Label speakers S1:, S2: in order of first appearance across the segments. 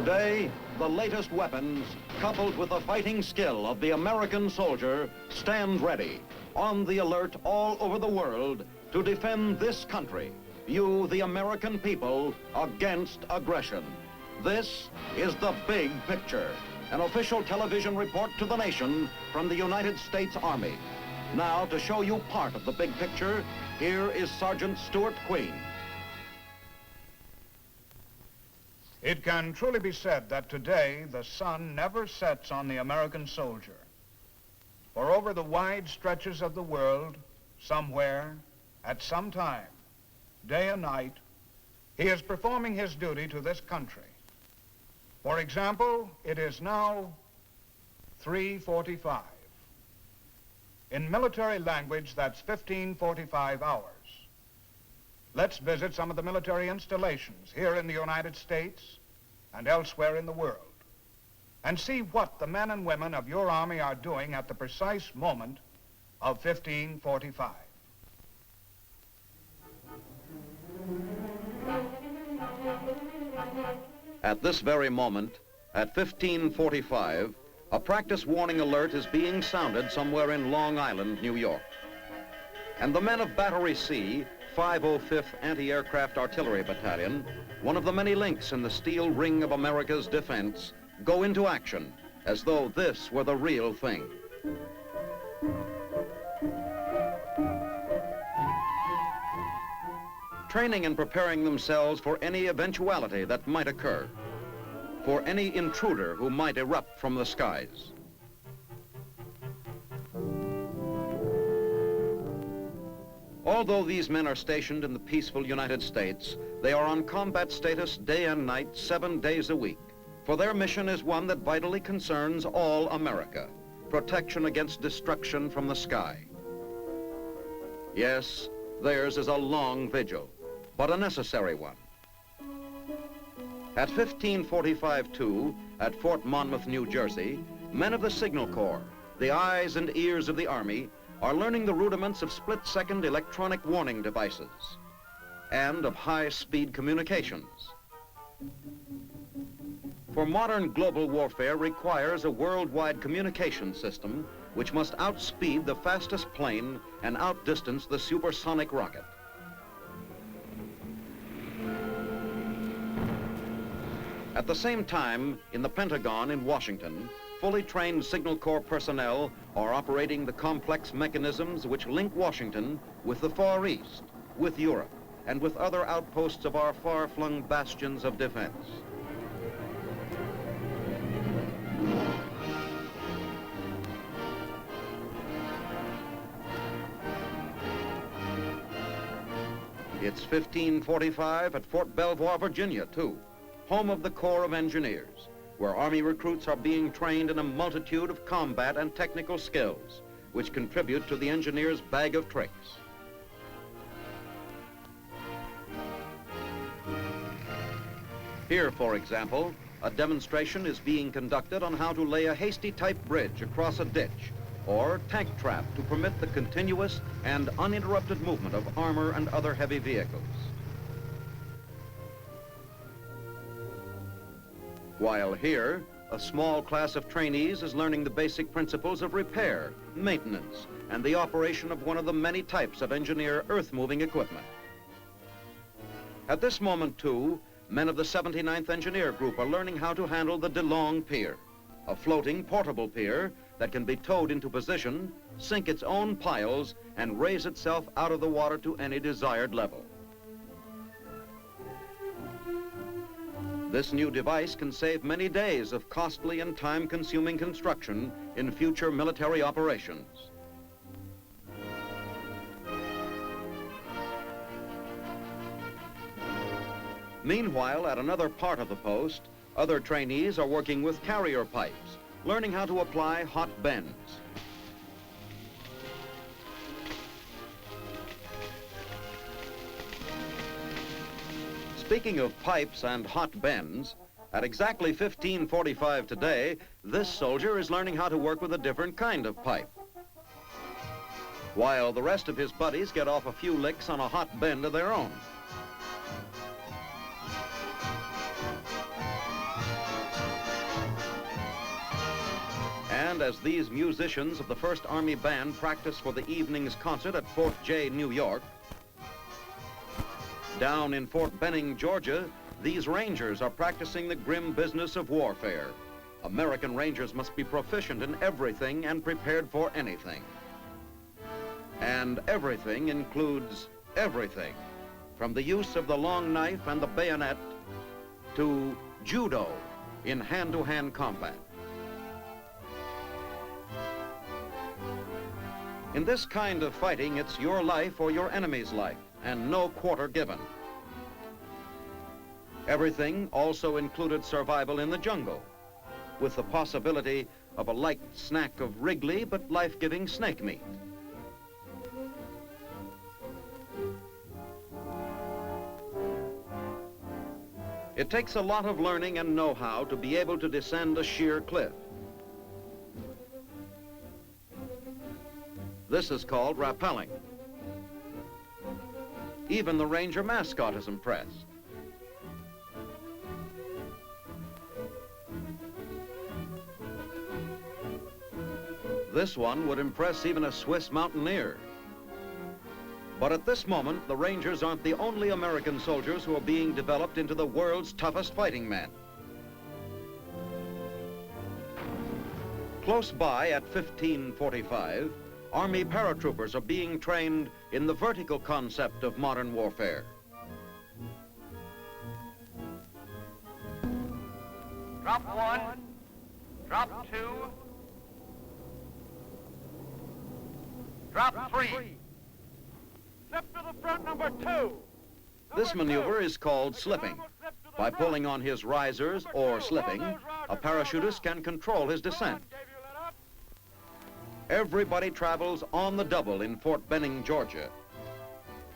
S1: Today, the latest weapons, coupled with the fighting skill of the American soldier, stand ready, on the alert all over the world to defend this country, you, the American people, against aggression. This is The Big Picture, an official television report to the nation from the United States Army. Now, to show you part of the big picture, here is Sergeant Stuart Queen.
S2: It can truly be said that today the sun never sets on the American soldier. For over the wide stretches of the world, somewhere, at some time, day and night, he is performing his duty to this country. For example, it is now 3:45. In military language, that's 15:45 hours. Let's visit some of the military installations here in the United States and elsewhere in the world and see what the men and women of your Army are doing at the precise moment of 15:45.
S1: At this very moment, at 15:45, a practice warning alert is being sounded somewhere in Long Island, New York. And the men of Battery C, 505th Anti-Aircraft Artillery Battalion, one of the many links in the steel ring of America's defense, go into action as though this were the real thing. Training and preparing themselves for any eventuality that might occur, for any intruder who might erupt from the skies. Although these men are stationed in the peaceful United States, they are on combat status day and night, 7 days a week. For their mission is one that vitally concerns all America, protection against destruction from the sky. Yes, theirs is a long vigil, but a necessary one. At 15:45 too, at Fort Monmouth, New Jersey, men of the Signal Corps, the eyes and ears of the Army, are learning the rudiments of split-second electronic warning devices and of high-speed communications. For modern global warfare requires a worldwide communication system which must outspeed the fastest plane and outdistance the supersonic rocket. At the same time, in the Pentagon in Washington, fully trained Signal Corps personnel are operating the complex mechanisms which link Washington with the Far East, with Europe, and with other outposts of our far-flung bastions of defense. It's 15:45 at Fort Belvoir, Virginia, too, home of the Corps of Engineers, where Army recruits are being trained in a multitude of combat and technical skills, which contribute to the engineer's bag of tricks. Here, for example, a demonstration is being conducted on how to lay a hasty-type bridge across a ditch or tank trap to permit the continuous and uninterrupted movement of armor and other heavy vehicles. While here, a small class of trainees is learning the basic principles of repair, maintenance, and the operation of one of the many types of engineer earth-moving equipment. At this moment, too, men of the 79th Engineer Group are learning how to handle the DeLong Pier, a floating portable pier that can be towed into position, sink its own piles, and raise itself out of the water to any desired level. This new device can save many days of costly and time-consuming construction in future military operations. Meanwhile, at another part of the post, other trainees are working with carrier pipes, learning how to apply hot bends. Speaking of pipes and hot bends, at exactly 15:45 today, this soldier is learning how to work with a different kind of pipe. While the rest of his buddies get off a few licks on a hot bend of their own. And as these musicians of the 1st Army Band practice for the evening's concert at Fort Jay, New York, down in Fort Benning, Georgia, these Rangers are practicing the grim business of warfare. American Rangers must be proficient in everything and prepared for anything. And everything includes everything, from the use of the long knife and the bayonet to judo in hand-to-hand combat. In this kind of fighting, it's your life or your enemy's life, and no quarter given. Everything also included survival in the jungle, with the possibility of a light snack of wriggly but life-giving snake meat. It takes a lot of learning and know-how to be able to descend a sheer cliff. This is called rappelling. Even the Ranger mascot is impressed. This one would impress even a Swiss mountaineer. But at this moment, the Rangers aren't the only American soldiers who are being developed into the world's toughest fighting men. Close by at 1545, Army paratroopers are being trained in the vertical concept of modern warfare.
S3: Drop 1, drop 2, drop 3. Slip to the front, number 2.
S1: This maneuver is called slipping. By pulling on his risers or slipping, a parachutist can control his descent. Everybody travels on the double in Fort Benning, Georgia,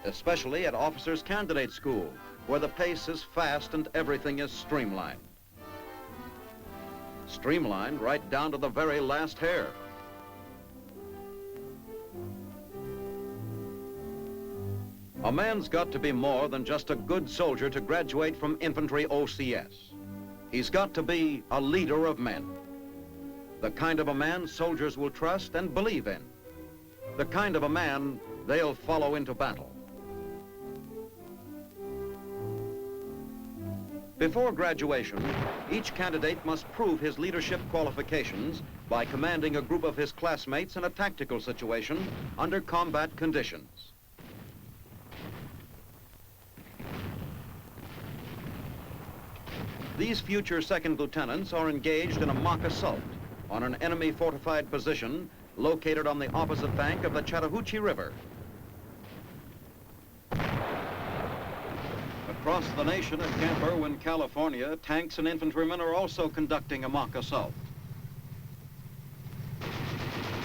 S1: especially at Officers Candidate School, where the pace is fast and everything is streamlined. Streamlined right down to the very last hair. A man's got to be more than just a good soldier to graduate from infantry OCS. He's got to be a leader of men. The kind of a man soldiers will trust and believe in. The kind of a man they'll follow into battle. Before graduation, each candidate must prove his leadership qualifications by commanding a group of his classmates in a tactical situation under combat conditions. These future second lieutenants are engaged in a mock assault on an enemy fortified position located on the opposite bank of the Chattahoochee River. Across the nation at Camp Irwin, California, tanks and infantrymen are also conducting a mock assault,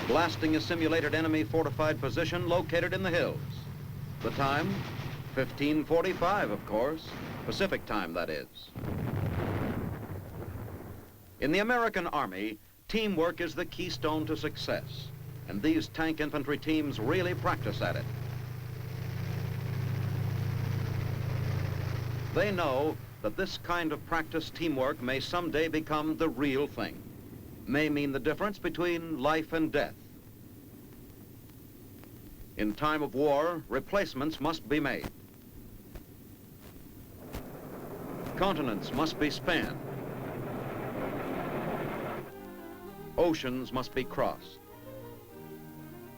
S1: blasting a simulated enemy fortified position located in the hills. The time, 1545, of course, Pacific time, that is. In the American Army, teamwork is the keystone to success, and these tank infantry teams really practice at it. They know that this kind of practice teamwork may someday become the real thing, may mean the difference between life and death. In time of war, replacements must be made. Continents must be spanned. Oceans must be crossed.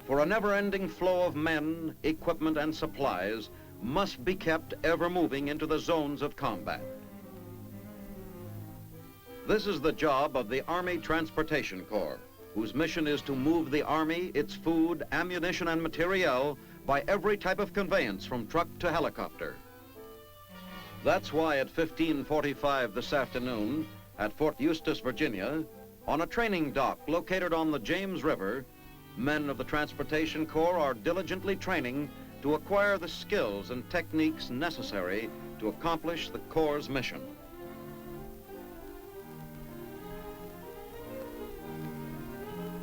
S1: For a never-ending flow of men, equipment, and supplies must be kept ever moving into the zones of combat. This is the job of the Army Transportation Corps, whose mission is to move the Army, its food, ammunition, and materiel by every type of conveyance from truck to helicopter. That's why at 1545 this afternoon, at Fort Eustis, Virginia, on a training dock located on the James River, men of the Transportation Corps are diligently training to acquire the skills and techniques necessary to accomplish the Corps' mission.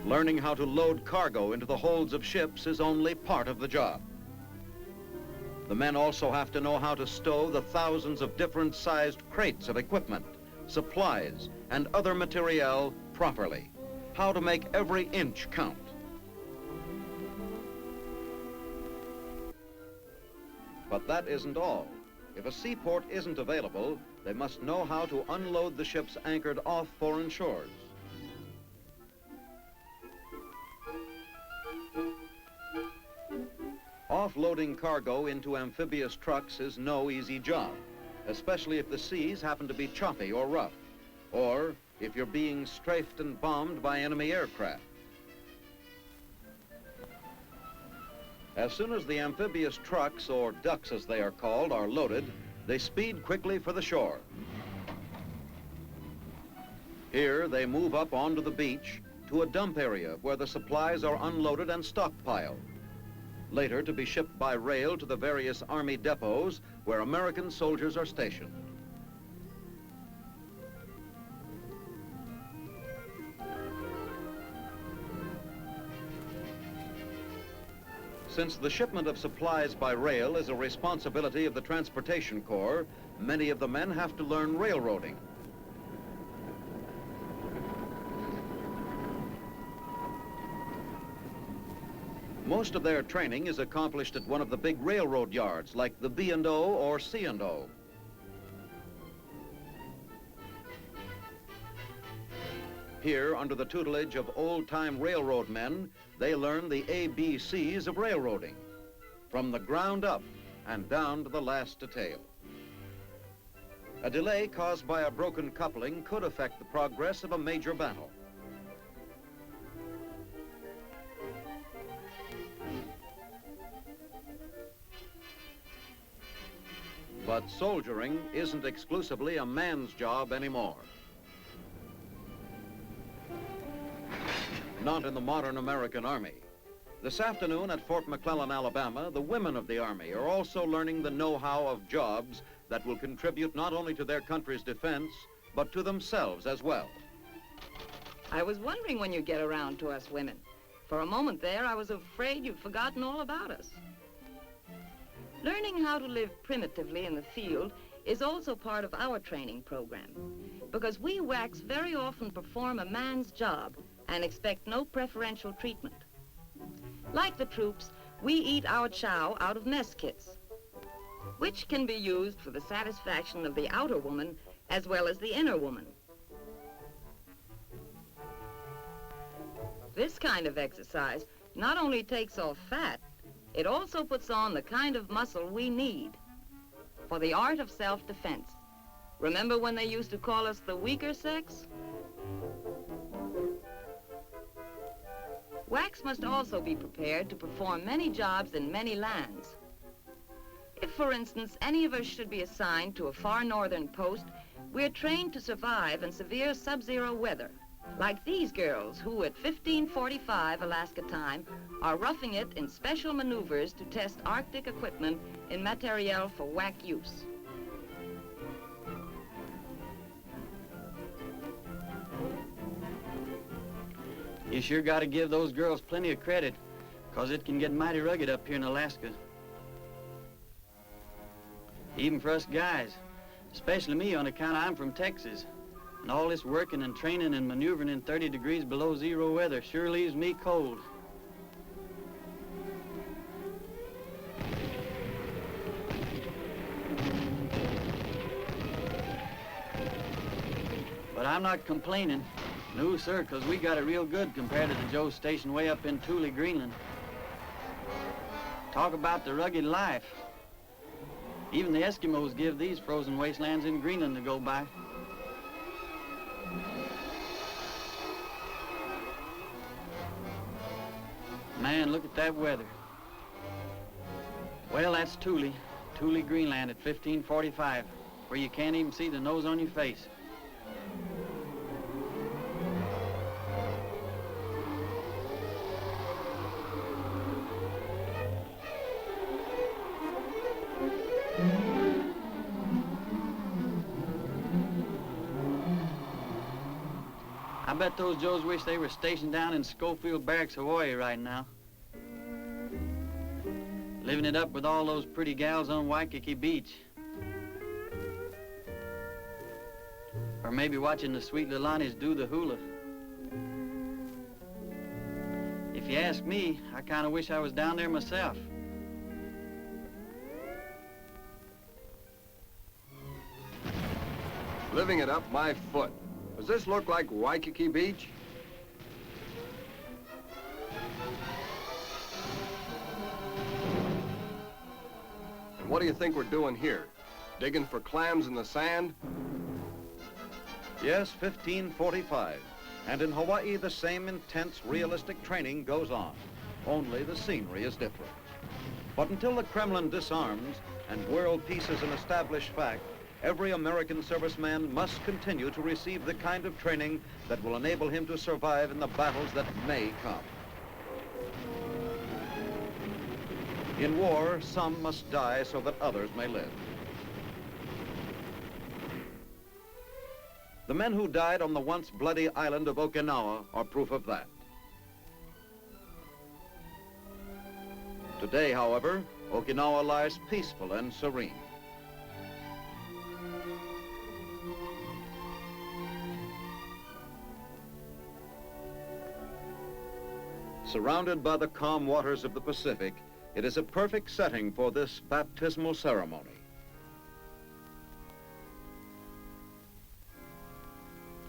S1: Learning how to load cargo into the holds of ships is only part of the job. The men also have to know how to stow the thousands of different sized crates of equipment, supplies, and other materiel properly. how to make every inch count. But that isn't all. If a seaport isn't available, they must know how to unload the ships anchored off foreign shores. Offloading cargo into amphibious trucks is no easy job, especially if the seas happen to be choppy or rough, or if you're being strafed and bombed by enemy aircraft. As soon as the amphibious trucks, or ducks as they are called, are loaded, they speed quickly for the shore. Here they move up onto the beach to a dump area where the supplies are unloaded and stockpiled, later to be shipped by rail to the various Army depots where American soldiers are stationed. Since the shipment of supplies by rail is a responsibility of the Transportation Corps, many of the men have to learn railroading. Most of their training is accomplished at one of the big railroad yards like the B&O or C&O. Here, under the tutelage of old-time railroad men, they learn the ABCs of railroading, from the ground up and down to the last detail. A delay caused by a broken coupling could affect the progress of a major battle. But soldiering isn't exclusively a man's job anymore. Not in the modern American Army. This afternoon at Fort McClellan, Alabama, the women of the Army are also learning the know-how of jobs that will contribute not only to their country's defense, but to themselves as well.
S4: I was wondering when you'd get around to us women. For a moment there, I was afraid you'd forgotten all about us. Learning how to live primitively in the field is also part of our training program, because we WACs very often perform a man's job and expect no preferential treatment. Like the troops, we eat our chow out of mess kits, which can be used for the satisfaction of the outer woman as well as the inner woman. This kind of exercise not only takes off fat, it also puts on the kind of muscle we need for the art of self-defense. Remember when they used to call us the weaker sex? WACs must also be prepared to perform many jobs in many lands. If, for instance, any of us should be assigned to a far northern post, we're trained to survive in severe sub-zero weather, like these girls who, at 15:45 Alaska time, are roughing it in special maneuvers to test Arctic equipment in materiel for WAC use.
S5: You sure got to give those girls plenty of credit, because it can get mighty rugged up here in Alaska. Even for us guys, especially me on account I'm from Texas. And all this working and training and maneuvering in 30 degrees below zero weather sure leaves me cold. But I'm not complaining. No, sir, because we got it real good compared to the Joe station way up in Thule, Greenland. Talk about the rugged life. Even the Eskimos give these frozen wastelands in Greenland to go by. Man, look at that weather. Well, that's Thule, Greenland at 15:45, where you can't even see the nose on your face. I bet those Joes wish they were stationed down in Schofield Barracks, Hawaii right now. Living it up with all those pretty gals on Waikiki Beach. Or maybe watching the sweet Lelanis do the hula. If you ask me, I kind of wish I was down there myself.
S6: Living it up my foot. Does this look like Waikiki Beach? And what do you think we're doing here? Digging for clams in the sand?
S1: Yes, 1545. And in Hawaii, the same intense, realistic training goes on. Only the scenery is different. But until the Kremlin disarms and world peace is an established fact, every American serviceman must continue to receive the kind of training that will enable him to survive in the battles that may come. In war, some must die so that others may live. The men who died on the once bloody island of Okinawa are proof of that. Today, however, Okinawa lies peaceful and serene. Surrounded by the calm waters of the Pacific, it is a perfect setting for this baptismal ceremony,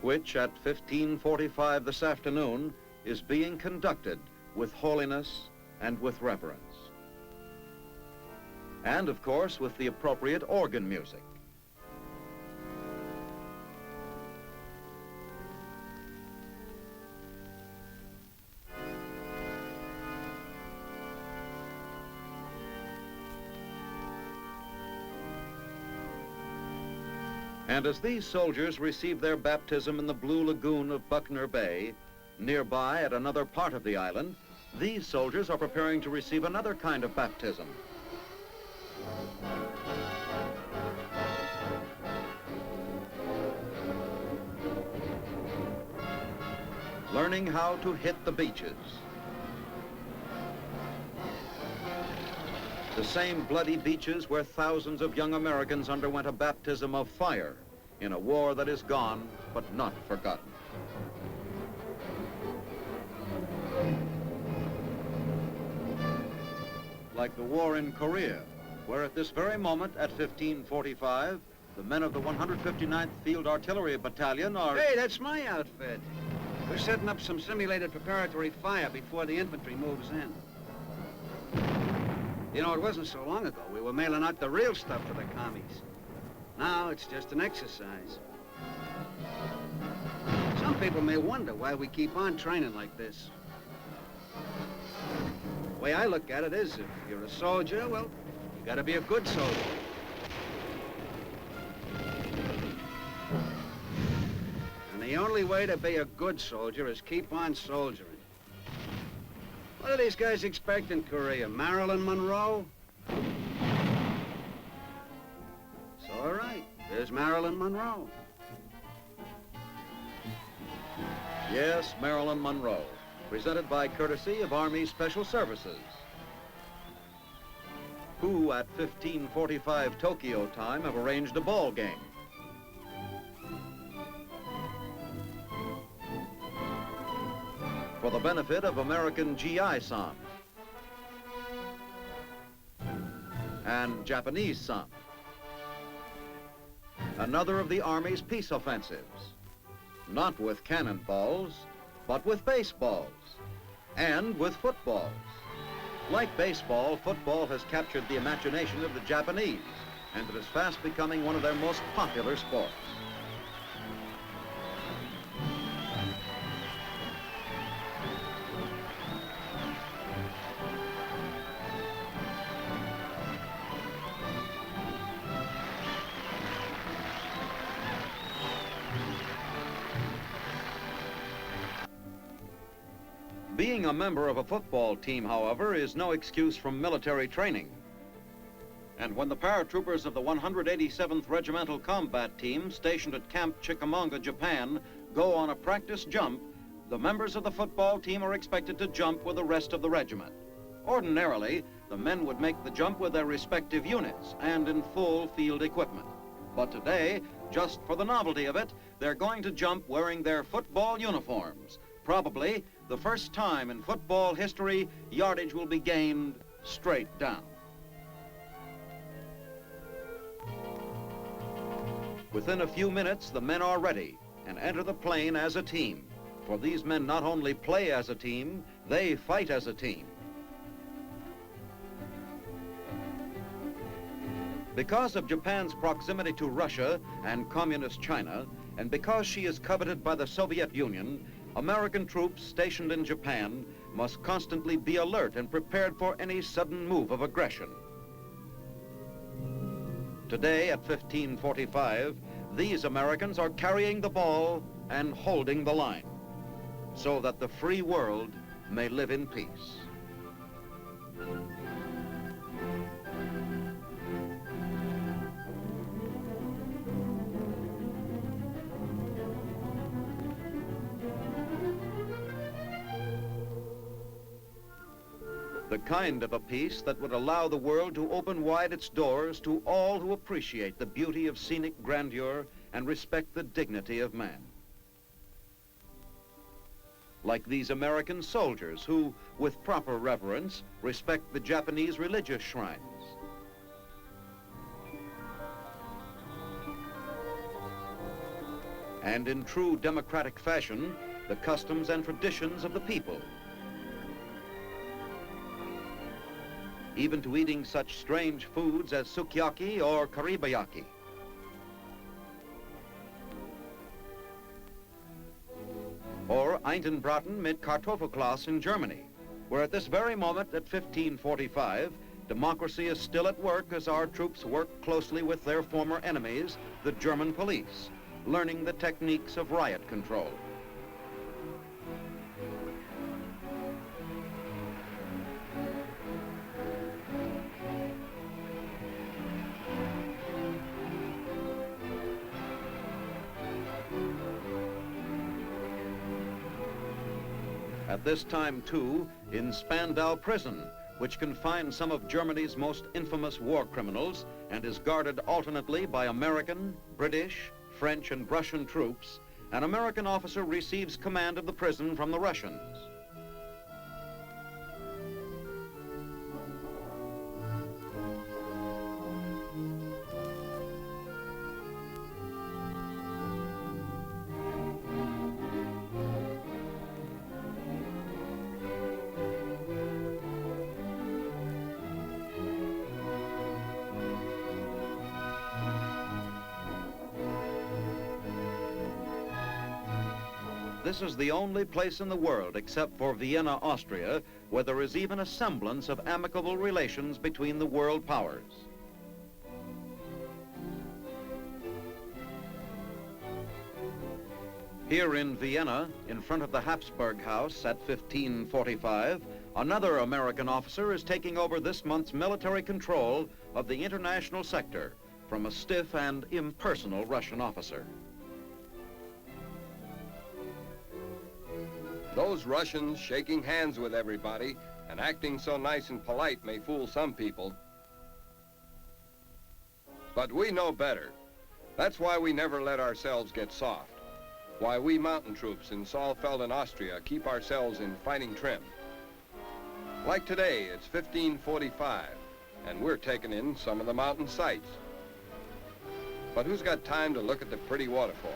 S1: which at 1545 this afternoon is being conducted with holiness and with reverence. And of course with the appropriate organ music. And as these soldiers receive their baptism in the blue lagoon of Buckner Bay, nearby at another part of the island, these soldiers are preparing to receive another kind of baptism. Learning how to hit the beaches. The same bloody beaches where thousands of young Americans underwent a baptism of fire in a war that is gone but not forgotten. Like the war in Korea, where at this very moment at 1545, the men of the 159th Field Artillery Battalion are...
S7: Hey, that's my outfit. We're setting up some simulated preparatory fire before the infantry moves in. You know, it wasn't so long ago we were mailing out the real stuff for the commies. Now it's just an exercise. Some people may wonder why we keep on training like this. The way I look at it is, if you're a soldier, well, you gotta be a good soldier. And the only way to be a good soldier is keep on soldiering. What do these guys expect in Korea? Marilyn Monroe? It's all right. There's Marilyn Monroe.
S1: Yes, Marilyn Monroe, presented by courtesy of Army Special Services, who at 1545 Tokyo time have arranged a ball game. For the benefit of American GI-san and Japanese-san. Another of the Army's peace offensives, not with cannonballs, but with baseballs and with footballs. Like baseball, football has captured the imagination of the Japanese, and it is fast becoming one of their most popular sports. Being a member of a football team, however, is no excuse from military training. And when the paratroopers of the 187th Regimental Combat Team, stationed at Camp Chickamauga, Japan, go on a practice jump, the members of the football team are expected to jump with the rest of the regiment. Ordinarily, the men would make the jump with their respective units and in full field equipment. But today, just for the novelty of it, they're going to jump wearing their football uniforms, probably the first time in football history, yardage will be gained straight down. Within a few minutes, the men are ready and enter the plane as a team. For these men not only play as a team, they fight as a team. Because of Japan's proximity to Russia and communist China, and because she is coveted by the Soviet Union, American troops stationed in Japan must constantly be alert and prepared for any sudden move of aggression. Today, at 1545, these Americans are carrying the ball and holding the line, so that the free world may live in peace. The kind of a peace that would allow the world to open wide its doors to all who appreciate the beauty of scenic grandeur and respect the dignity of man. Like these American soldiers who, with proper reverence, respect the Japanese religious shrines. And in true democratic fashion, the customs and traditions of the people. Even to eating such strange foods as sukiyaki or karibayaki. Or Eintenbraten mit Kartoffelklaas in Germany, where at this very moment at 1545, democracy is still at work as our troops work closely with their former enemies, the German police, learning the techniques of riot control. At this time, too, in Spandau Prison, which confines some of Germany's most infamous war criminals and is guarded alternately by American, British, French, and Russian troops, an American officer receives command of the prison from the Russians. This is the only place in the world, except for Vienna, Austria, where there is even a semblance of amicable relations between the world powers. Here in Vienna, in front of the Habsburg House at 1545, another American officer is taking over this month's military control of the international sector from a stiff and impersonal Russian officer.
S6: Those Russians shaking hands with everybody and acting so nice and polite may fool some people. But we know better. That's why we never let ourselves get soft. Why we mountain troops in Saalfeld, Austria, keep ourselves in fighting trim. Like today, it's 1545, and we're taking in some of the mountain sights. But who's got time to look at the pretty waterfall?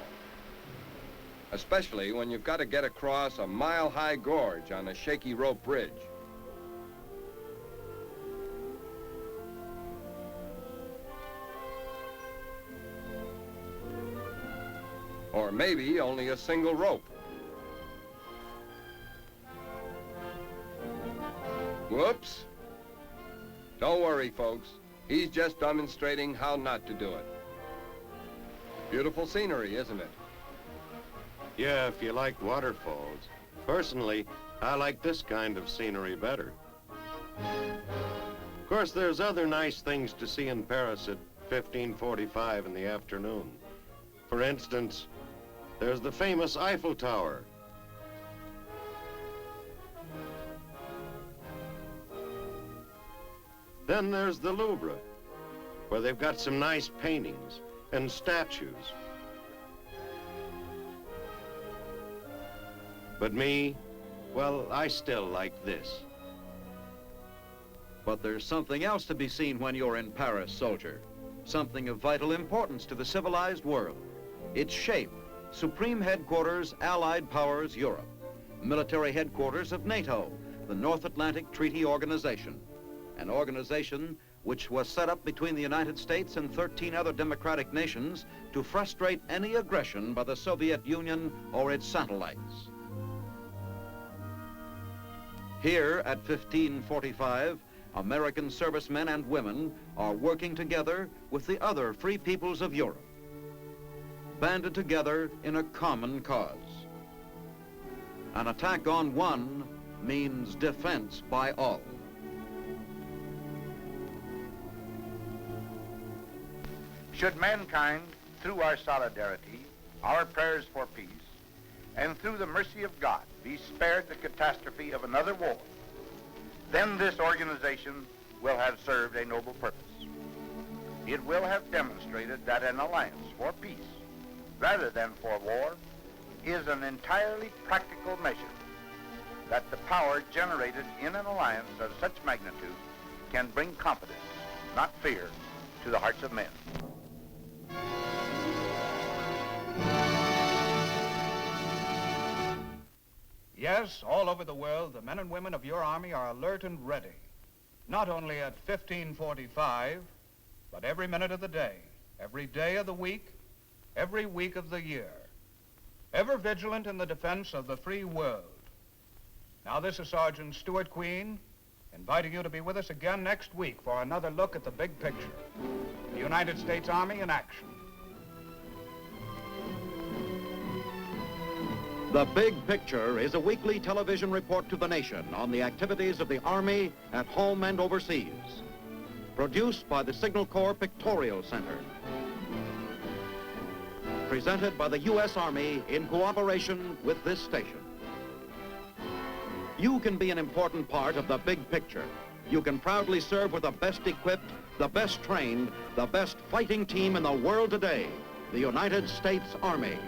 S6: Especially when you've got to get across a mile-high gorge on a shaky rope bridge. Or maybe only a single rope. Whoops. Don't worry, folks. He's just demonstrating how not to do it. Beautiful scenery, isn't it?
S8: Yeah, if you like waterfalls. Personally, I like this kind of scenery better. Of course, there's other nice things to see in Paris at 1545 in the afternoon. For instance, there's the famous Eiffel Tower. Then there's the Louvre, where they've got some nice paintings and statues. But me, Well, I still like this.
S1: But there's something else to be seen when you're in Paris, soldier. Something of vital importance to the civilized world. Its shape, Supreme Headquarters, Allied Powers, Europe. Military headquarters of NATO, the North Atlantic Treaty Organization. An organization which was set up between the United States and 13 other democratic nations to frustrate any aggression by the Soviet Union or its satellites. Here at 1545, American servicemen and women are working together with the other free peoples of Europe, banded together in a common cause. An attack on one means defense by all.
S9: Should mankind, through our solidarity, our prayers for peace, and through the mercy of God, be spared the catastrophe of another war, then this organization will have served a noble purpose. It will have demonstrated that an alliance for peace, rather than for war, is an entirely practical measure, that the power generated in an alliance of such magnitude can bring confidence, not fear, to the hearts of men.
S2: Yes, all over the world, the men and women of your army are alert and ready. Not only at 1545, but every minute of the day of the week, every week of the year. Ever vigilant in the defense of the free world. Now this is Sergeant Stuart Queen, inviting you to be with us again next week for another look at the big picture. The United States Army in action.
S1: The Big Picture is a weekly television report to the nation on the activities of the Army at home and overseas. Produced by the Signal Corps Pictorial Center. Presented by the U.S. Army in cooperation with this station. You can be an important part of the big picture. You can proudly serve with the best equipped, the best trained, the best fighting team in the world today, the United States Army.